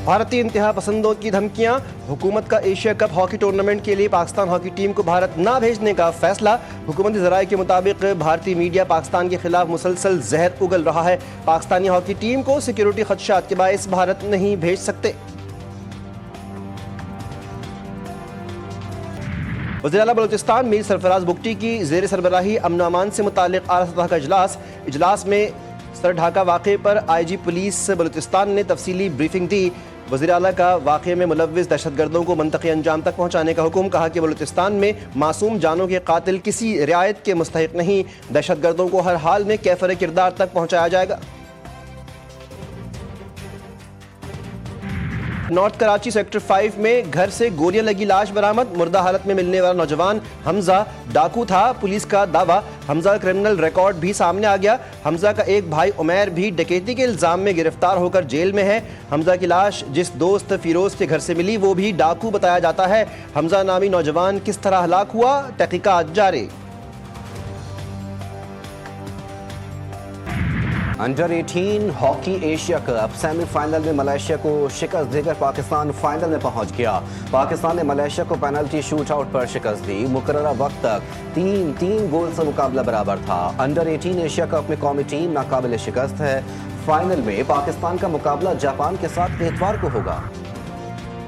بھارتی انتہا پسندوں کی دھمکیاں، حکومت کا ایشیا کپ ہاکی ٹورنامنٹ کے لیے پاکستان ہاکی ٹیم کو بھارت نہ بھیجنے کا فیصلہ۔ حکومتی ذرائع کے مطابق بھارتی میڈیا پاکستان کے خلاف مسلسل زہر اگل رہا ہے۔ پاکستانی ہاکی ٹیم کو سیکیورٹی خدشات کے باعث بھارت نہیں بھیج سکتے۔ وزیر اعلیٰ بلوچستان میر سرفراز بگٹی کی زیر سربراہی امن و امان سے متعلق اعلیٰ سطح کا اجلاس میں سر ڈھاکہ واقعے پر آئی جی پولیس بلوچستان نے تفصیلی بریفنگ دی۔ وزیر اعلیٰ کا واقعے میں ملوث دہشت گردوں کو منطقی انجام تک پہنچانے کا حکم، کہا کہ بلوچستان میں معصوم جانوں کے قاتل کسی رعایت کے مستحق نہیں، دہشت گردوں کو ہر حال میں کیفر کردار تک پہنچایا جائے گا۔ نارتھ کراچی سیکٹر 5 میں گھر سے گولیاں لگی لاش برآمد، مردہ حالت میں ملنے والا نوجوان حمزہ ڈاکو تھا، پولیس کا دعویٰ۔ حمزہ کا کرمنل ریکارڈ بھی سامنے آ گیا۔ حمزہ کا ایک بھائی عمیر بھی ڈکیتی کے الزام میں گرفتار ہو کر جیل میں ہے۔ حمزہ کی لاش جس دوست فیروز کے گھر سے ملی وہ بھی ڈاکو بتایا جاتا ہے۔ حمزہ نامی نوجوان کس طرح ہلاک ہوا، تحقیقات جاری۔ Under 18 hockey Asia cup semi final میں ملائیشیا کو شکست دے کر پاکستان فائنل میں پہنچ گیا۔ پاکستان نے ملائیشیا کو پینلٹی شوٹ آؤٹ پر شکست دی۔ مقررہ وقت تک 3 گول سے مقابلہ برابر تھا۔ انڈر 18 ایشیا کپ میں قومی ٹیم ناقابل شکست ہے۔ فائنل میں پاکستان کا مقابلہ جاپان کے ساتھ اتوار کو ہوگا۔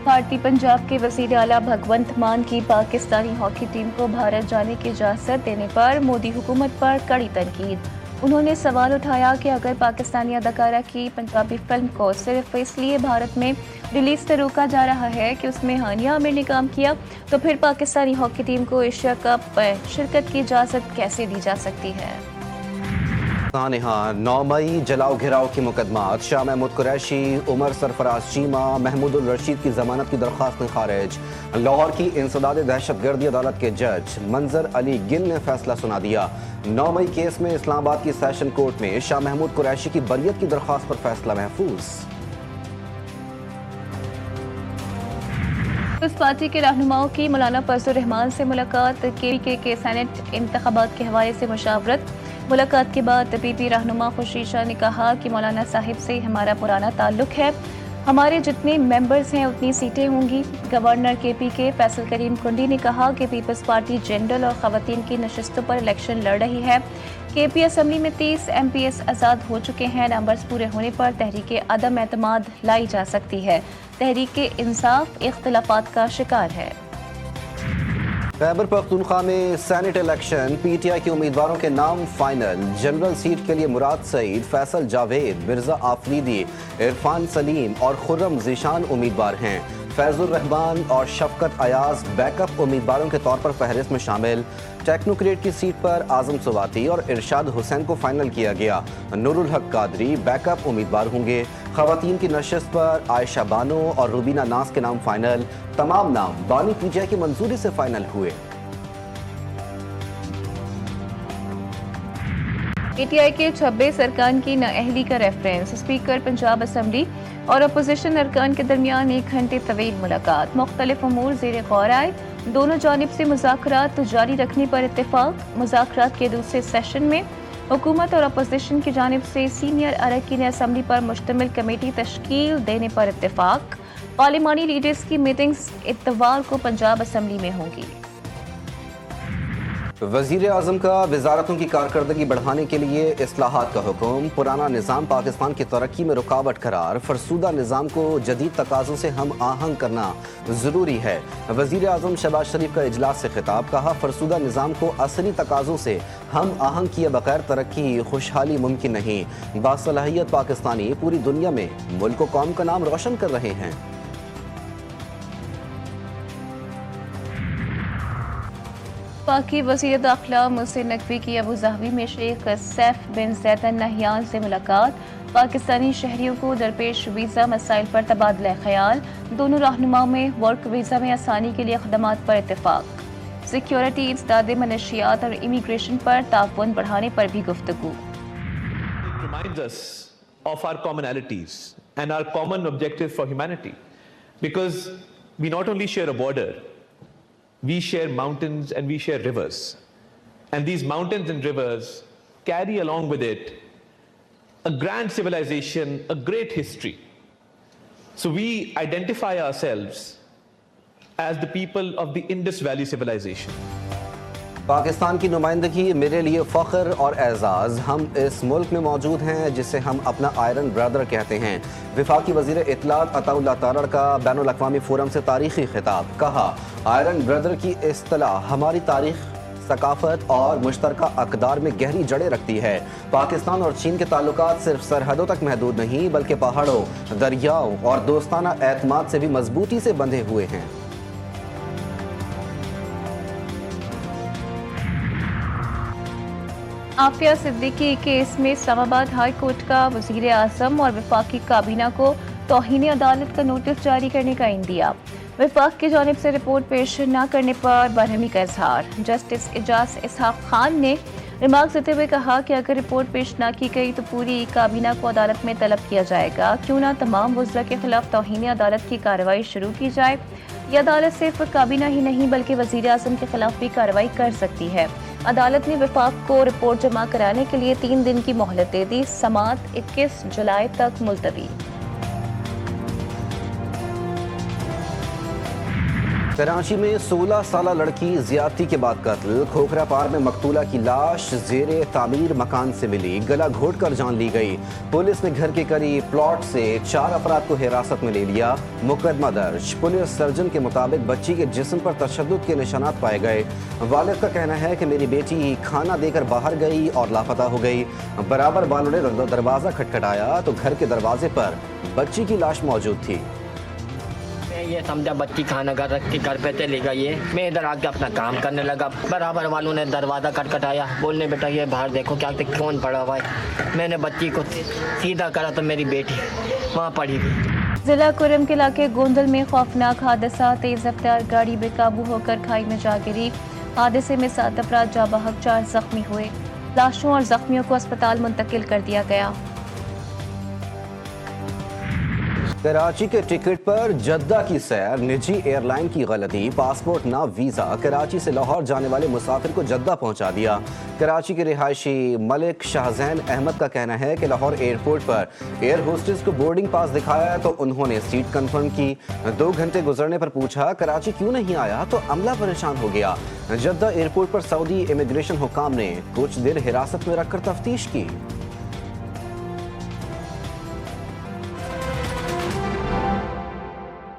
بھارتی پنجاب کے وزیر اعلیٰ بھگونت مان کی پاکستانی ہاکی ٹیم کو بھارت جانے کی اجازت دینے پر مودی حکومت پر کڑی تنقید۔ انہوں نے سوال اٹھایا کہ اگر پاکستانی اداکارہ کی پنجابی فلم کو صرف اس لیے بھارت میں ریلیز سے روکا جا رہا ہے کہ اس میں ہانیہ عامر نے کام کیا، تو پھر پاکستانی ہاکی ٹیم کو ایشیا کپ میں شرکت کی اجازت کیسے دی جا سکتی ہے؟ سانحہ 9 مئی جلاؤ گھراؤ کی مقدمات، شاہ محمود قریشی، عمر سرفراز چیمہ، محمود الرشید کی ضمانت کی درخواستیں خارج۔ لاہور کی انسداد دہشت گردی عدالت کے جج منظر علی گل نے فیصلہ سنا دیا۔ 9 مئی کیس میں اسلام آباد کی سیشن کورٹ میں شاہ محمود قریشی کی بریت کی درخواست پر فیصلہ محفوظ۔ اس پارٹی کے رہنماؤں کی مولانا فضل الرحمان سے ملاقات، کے سینٹ انتخابات کے حوالے سے مشاورت۔ ملاقات کے بعد پی پی رہنما خورشید شاہ نے کہا کہ مولانا صاحب سے ہمارا پرانا تعلق ہے، ہمارے جتنے ممبرز ہیں اتنی سیٹیں ہوں گی۔ گورنر کے پی کے فیصل کریم کنڈی نے کہا کہ پیپلز پارٹی جنرل اور خواتین کی نشستوں پر الیکشن لڑ رہی ہے۔ کے پی اسمبلی میں 30 ایم پی ایس آزاد ہو چکے ہیں، نمبرز پورے ہونے پر تحریک عدم اعتماد لائی جا سکتی ہے۔ تحریک انصاف اختلافات کا شکار ہے۔ خیبر پختونخوا میں Saint election, P T I کے امیدواروں کے نام فائنل۔ جنرل سیٹ کے لیے مراد سعید، فیصل جاوید، مرزا آفریدی، عرفان سلیم اور خرم ذیشان امیدوار ہیں۔ فیض الرحمان اور شفقت ایاز بیک اپ امیدواروں کے طور پر فہرست میں شامل۔ ٹیکنوکریٹ کی سیٹ پر اعظم سواتی اور ارشاد حسین کو فائنل کیا گیا۔ نور الحق قادری بیک اپ امیدوار ہوں گے۔ خواتین کی نشست پر عائشہ بانو اور روبینہ ناز کے نام فائنل۔ تمام نام بانی پی جے کی منظوری سے فائنل ہوئے۔ پی ٹی آئی کے 26 ارکان کی نااہلی کا ریفرنس، اسپیکر پنجاب اسمبلی اور اپوزیشن ارکان کے درمیان 1 گھنٹے طویل ملاقات، مختلف امور زیر غور آئے، دونوں جانب سے مذاکرات جاری رکھنے پر اتفاق۔ مذاکرات کے دوسرے سیشن میں حکومت اور اپوزیشن کی جانب سے سینئر اراکین اسمبلی پر مشتمل کمیٹی تشکیل دینے پر اتفاق۔ پارلیمانی لیڈرز کی میٹنگز اتوار کو پنجاب اسمبلی میں ہوں گی۔ وزیر اعظم کا وزارتوں کی کارکردگی بڑھانے کے لیے اصلاحات کا حکم، پرانا نظام پاکستان کی ترقی میں رکاوٹ قرار، فرسودہ نظام کو جدید تقاضوں سے ہم آہنگ کرنا ضروری ہے۔ وزیر اعظم شہباز شریف کا اجلاس سے خطاب، کہا فرسودہ نظام کو عصری تقاضوں سے ہم آہنگ کیے بغیر ترقی خوشحالی ممکن نہیں۔ باصلاحیت پاکستانی پوری دنیا میں ملک و قوم کا نام روشن کر رہے ہیں۔ پاکی وزیر داخلہ محسن نقوی کی ابوظہبی میں شیخ سیف بن زید ال نہیان سے ملاقات، پاکستانی شہریوں کو درپیش ویزا مسائل پر تبادلہ خیال، دونوں رہنماؤں میں ورک ویزا میں آسانی کے لیے اقدامات پر اتفاق، سیکیورٹی، انسداد منشیات اور امیگریشن پر تعاون بڑھانے پر بھی گفتگو۔ It reminds us of our commonalities and our common objective for humanity, because we not only share a border, we share mountains and we share rivers, and these mountains and rivers carry along with it a grand civilization, a great history, So we identify ourselves as the people of the Indus Valley civilization. Pakistan کی نمائندگی میرے لیے فخر اور اعزاز. ہم اس ملک میں موجود ہیں جسے ہم اپنا آئرن برادر کہتے ہیں. وفاقی وزیر اطلاعات عطا اللہ تارڑ کا بین الاقوامی فورم سے تاریخی خطاب. کہا آئرن برادر کی اصطلاح ہماری تاریخ، ثقافت اور مشترکہ اقدار میں گہری جڑیں رکھتی ہے. پاکستان اور چین کے تعلقات صرف سرحدوں تک محدود نہیں بلکہ پہاڑوں، دریاؤں اور دوستانہ اعتماد سے بھی مضبوطی سے بندھے ہوئے ہیں. عافیہ صدیقی کیس میں اسلام آباد ہائی کورٹ کا وزیر اعظم اور وفاقی کابینہ کو توہین عدالت کا نوٹس جاری کرنے کا اندیا. وفاق کی جانب سے رپورٹ پیش نہ کرنے پر برہمی کا اظہار. جسٹس اعجاز اسحاق خان نے ریمارکس دیتے ہوئے کہا کہ اگر رپورٹ پیش نہ کی گئی تو پوری کابینہ کو عدالت میں طلب کیا جائے گا. کیوں نہ تمام وزراء کے خلاف توہین عدالت کی کارروائی شروع کی جائے. یہ عدالت صرف کابینہ ہی نہیں بلکہ وزیر اعظم کے خلاف بھی کارروائی کر سکتی ہے. عدالت نے وفاق کو رپورٹ جمع کرانے کے لیے 3 دن کی مہلت دے دی. سماعت 21 جولائی تک ملتوی. کراچی میں 16 سالہ لڑکی زیادتی کے بعد قتل. کھوکھرا پار میں مقتولہ کی لاش زیر تعمیر مکان سے ملی. گلا گھونٹ کر جان لی گئی. پولیس نے گھر کے قریب پلاٹ سے 4 افراد کو حراست میں لے لیا. مقدمہ درج. پولیس سرجن کے مطابق بچی کے جسم پر تشدد کے نشانات پائے گئے. والد کا کہنا ہے کہ میری بیٹی کھانا دے کر باہر گئی اور لاپتہ ہو گئی. برابر والوں نے دروازہ کھٹکھٹایا تو گھر کے دروازے پر بچی کی لاش موجود تھی. یہ سمجھا بچی کھانا گھر رکھ کے گھر پہ چلی گئی ہے. میں ادھر آ کے اپنا کام کرنے لگا. برابر والوں نے دروازہ کھٹکھٹایا. بولنے بیٹا یہ باہر دیکھو کیا کون پڑا ہوا ہے. میں نے بچی کو سیدھا کرا تو میری بیٹی وہاں پڑی تھی. ضلع کرم کے علاقے گوندل میں خوفناک حادثہ. تیز رفتار گاڑی بے قابو ہو کر کھائی میں جا گری. حادثے میں 7 افراد جاں بحق، 4 زخمی ہوئے. لاشوں اور زخمیوں کو اسپتال منتقل کر دیا گیا. کراچی کے ٹکٹ پر جدہ کی سیر. نجی ایئر لائن کی غلطی. پاسپورٹ نہ ویزا کراچی سے لاہور جانے والے مسافر کو جدہ پہنچا دیا. کراچی کے رہائشی ملک شاہزین احمد کا کہنا ہے کہ لاہور ایئرپورٹ پر ایئر ہوسٹس کو بورڈنگ پاس دکھایا تو انہوں نے سیٹ کنفرم کی. 2 گھنٹے گزرنے پر پوچھا کراچی کیوں نہیں آیا تو عملہ پریشان ہو گیا. جدہ ایئرپورٹ پر سعودی امیگریشن حکام نے کچھ دیر حراست میں رکھ کر تفتیش کی.